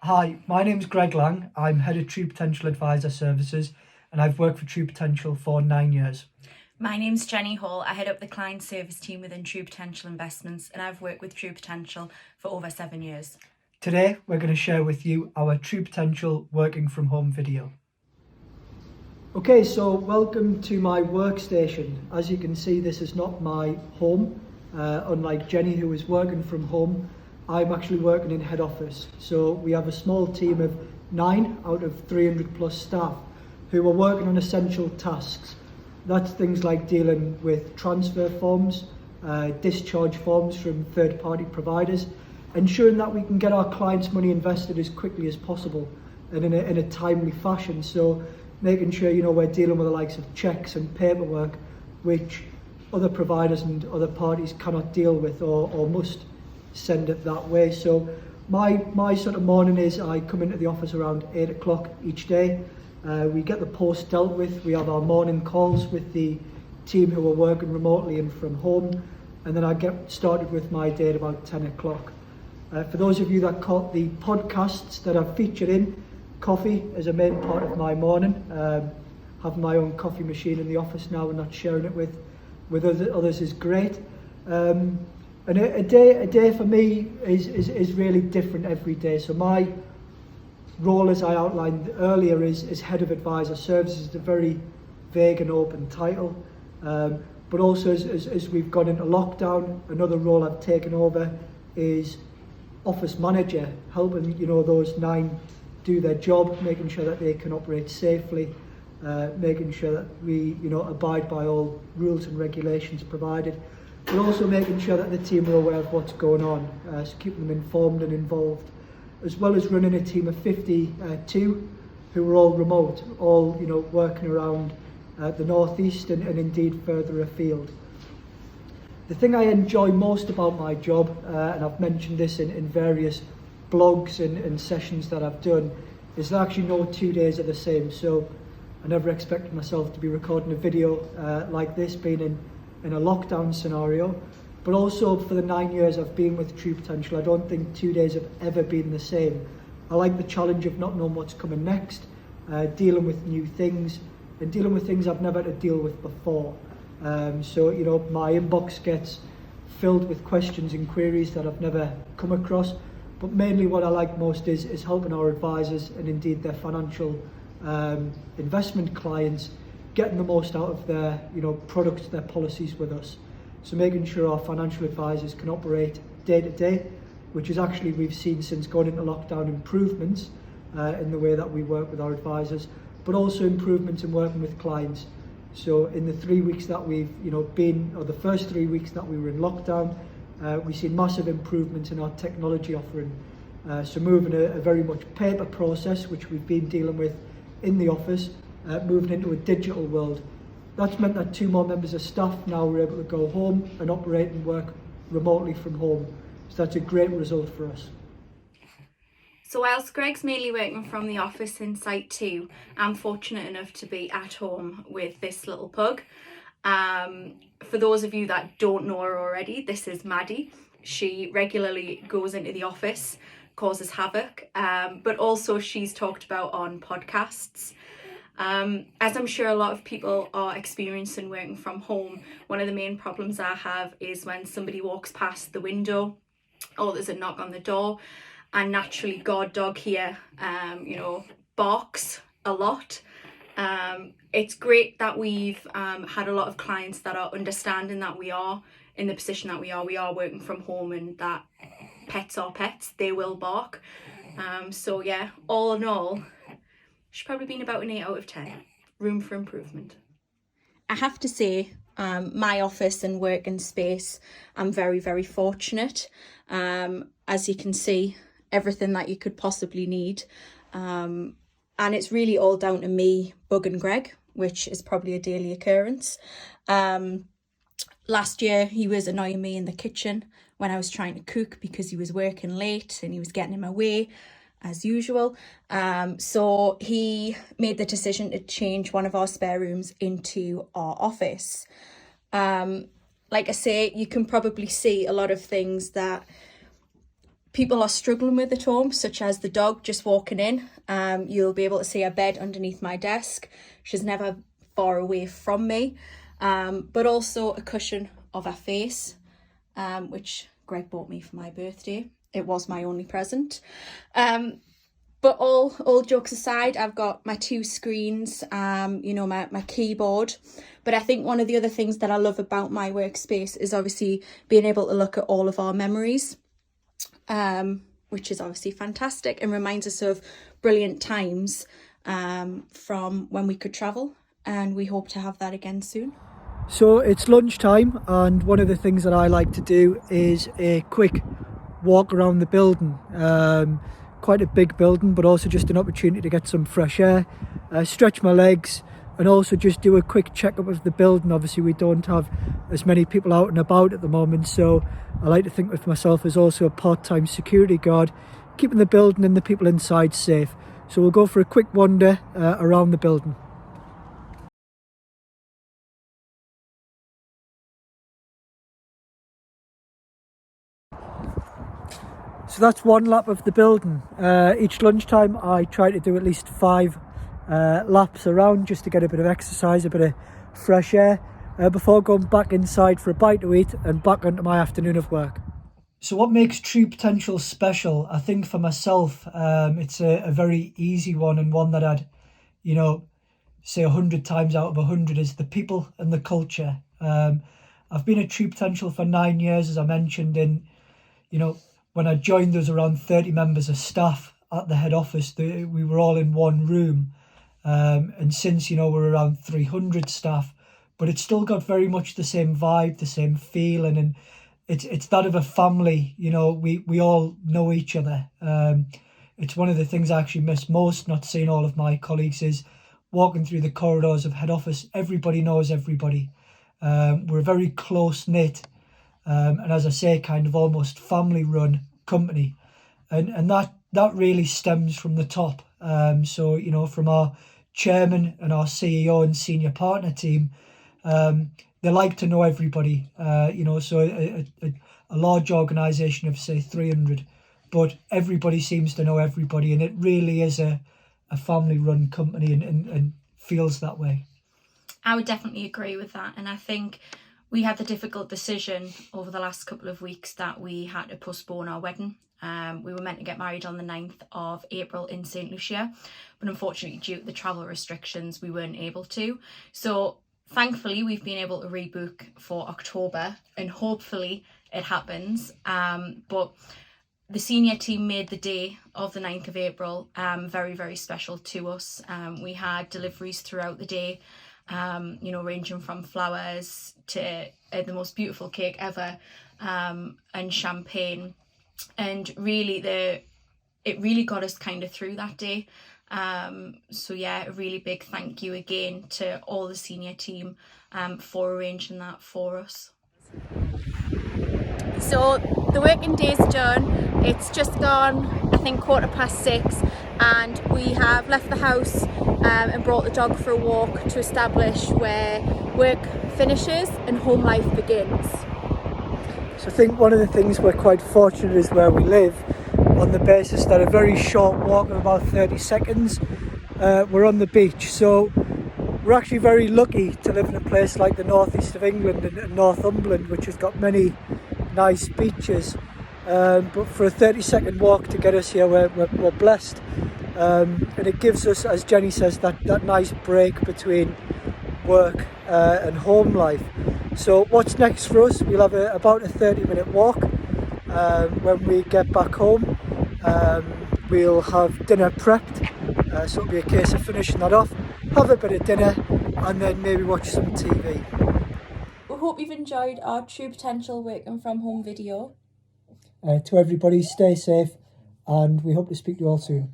Hi, my name's Greg Lang. I'm Head of True Potential Advisor Services and I've worked for True Potential for 9 years. My name's Jenny Hall. I head up the client service team within True Potential Investments and I've worked with True Potential for over 7 years. Today, we're going to share with you our True Potential working from home video. Okay, so welcome to my workstation. As you can see, this is not my home. Unlike Jenny, who is working from home, I'm actually working in head office. So we have a small team of 9 out of 300 plus staff who are working on essential tasks. That's things like dealing with transfer forms, discharge forms from third-party providers, ensuring that we can get our clients' money invested as quickly as possible and in a timely fashion. So making sure, we're dealing with the likes of checks and paperwork, which other providers and other parties cannot deal with or must send it that way. So my sort of morning is I come into the office around 8 o'clock each day. We get the post dealt with. We have our morning calls with the team who are working remotely and from home, and then I get started with my day at about 10 o'clock. For those of you that caught the podcasts that I've featured in, coffee is a main part of my morning. Having my own coffee machine in the office now and not sharing it with others is great. And a day for me is really different every day. So my role, as I outlined earlier, is Head of Advisor Services. It's a very vague and open title. But also as we've gone into lockdown, another role I've taken over is Office Manager, helping those 9 do their job, making sure that they can operate safely, making sure that we abide by all rules and regulations provided, but also making sure that the team are aware of what's going on, so keeping them informed and involved, as well as running a team of 52 who are all remote, all working around the northeast and indeed further afield. The thing I enjoy most about my job, and I've mentioned this in various blogs and sessions that I've done, is that actually no 2 days are the same. So I never expected myself to be recording a video like this, being in a lockdown scenario, but also for the 9 years I've been with True Potential, I don't think 2 days have ever been the same. I like the challenge of not knowing what's coming next, dealing with new things, and dealing with things I've never had to deal with before. So my inbox gets filled with questions and queries that I've never come across, but mainly what I like most is helping our advisors and indeed their financial investment clients getting the most out of their products, their policies with us. So making sure our financial advisors can operate day to day, which is actually, we've seen since going into lockdown, improvements in the way that we work with our advisors, but also improvements in working with clients. So in the 3 weeks that we've been, or the first 3 weeks that we were in lockdown, we've seen massive improvements in our technology offering. So moving a very much paper process, which we've been dealing with in the office, moving into a digital world. That's meant that 2 more members of staff now were able to go home and operate and work remotely from home. So that's a great result for us. So whilst Greg's mainly working from the office in Site 2, I'm fortunate enough to be at home with this little pug. For those of you that don't know her already, this is Maddie. She regularly goes into the office, causes havoc, but also she's talked about on podcasts. As I'm sure a lot of people are experiencing working from home, one of the main problems I have is when somebody walks past the window or there's a knock on the door, and naturally guard dog here, barks a lot. It's great that we've had a lot of clients that are understanding that we are in the position that we are working from home, and that pets are pets, they will bark. So yeah, all in all, she's probably been about an 8 out of 10. Room for improvement. I have to say, my office and working space, I'm very, very fortunate. As you can see, everything that you could possibly need. And it's really all down to me bugging Greg, which is probably a daily occurrence. Last year, he was annoying me in the kitchen when I was trying to cook because he was working late and he was getting in my way, as usual. So he made the decision to change one of our spare rooms into our office. Like I say, you can probably see a lot of things that people are struggling with at home, such as the dog just walking in. You'll be able to see her bed underneath my desk. She's never far away from me. But also a cushion of her face, which Greg bought me for my birthday. It was my only present. But all jokes aside, I've got my 2 screens, my keyboard. But I think one of the other things that I love about my workspace is obviously being able to look at all of our memories, which is obviously fantastic and reminds us of brilliant times from when we could travel. And we hope to have that again soon. So it's lunchtime, and one of the things that I like to do is a quick walk around the building. Quite a big building, but also just an opportunity to get some fresh air, stretch my legs, and also just do a quick checkup of the building. Obviously we don't have as many people out and about at the moment, so I like to think of myself as also a part-time security guard, keeping the building and the people inside safe. So we'll go for a quick wander around the building. So that's one lap of the building. Each lunchtime I try to do at least 5 laps around, just to get a bit of exercise, a bit of fresh air, before going back inside for a bite to eat and back onto my afternoon of work. So what makes True Potential special, I think for myself, it's a very easy one, and one that I'd, say 100 times out of 100, is the people and the culture. I've been at True Potential for 9 years, as I mentioned, and when I joined, there was around 30 members of staff at the head office. We were all in one room. And since, we're around 300 staff, but it's still got very much the same vibe, the same feeling. And it's that of a family. We all know each other. It's one of the things I actually miss most, not seeing all of my colleagues, is walking through the corridors of head office. Everybody knows everybody. We're a very close-knit, and as I say, kind of almost family-run company, and that really stems from the top. So from our chairman and our CEO and senior partner team, they like to know everybody. So a large organisation of say 300, but everybody seems to know everybody, and it really is a family-run company, and feels that way. I would definitely agree with that, and I think we had the difficult decision over the last couple of weeks that we had to postpone our wedding. We were meant to get married on the 9th of April in St. Lucia, but unfortunately due to the travel restrictions we weren't able to. So thankfully we've been able to rebook for October, and hopefully it happens. But the senior team made the day of the 9th of April very, very special to us. We had deliveries throughout the day, ranging from flowers to the most beautiful cake ever, and champagne. And really it really got us kind of through that day. So yeah, a really big thank you again to all the senior team for arranging that for us. So the working day's done. It's just gone, I think, 6:15, and we have left the house and brought the dog for a walk to establish where work finishes and home life begins. So I think one of the things we're quite fortunate is where we live, on the basis that a very short walk of about 30 seconds, we're on the beach. So we're actually very lucky to live in a place like the northeast of England and Northumberland, which has got many nice beaches. But for a 30-second walk to get us here, we're blessed. And it gives us, as Jenny says, that nice break between work and home life. So what's next for us? We'll have about a 30-minute walk. When we get back home, we'll have dinner prepped. So it'll be a case of finishing that off, have a bit of dinner, and then maybe watch some TV. We hope you've enjoyed our True Potential working from home video. To everybody, stay safe, and we hope to speak to you all soon.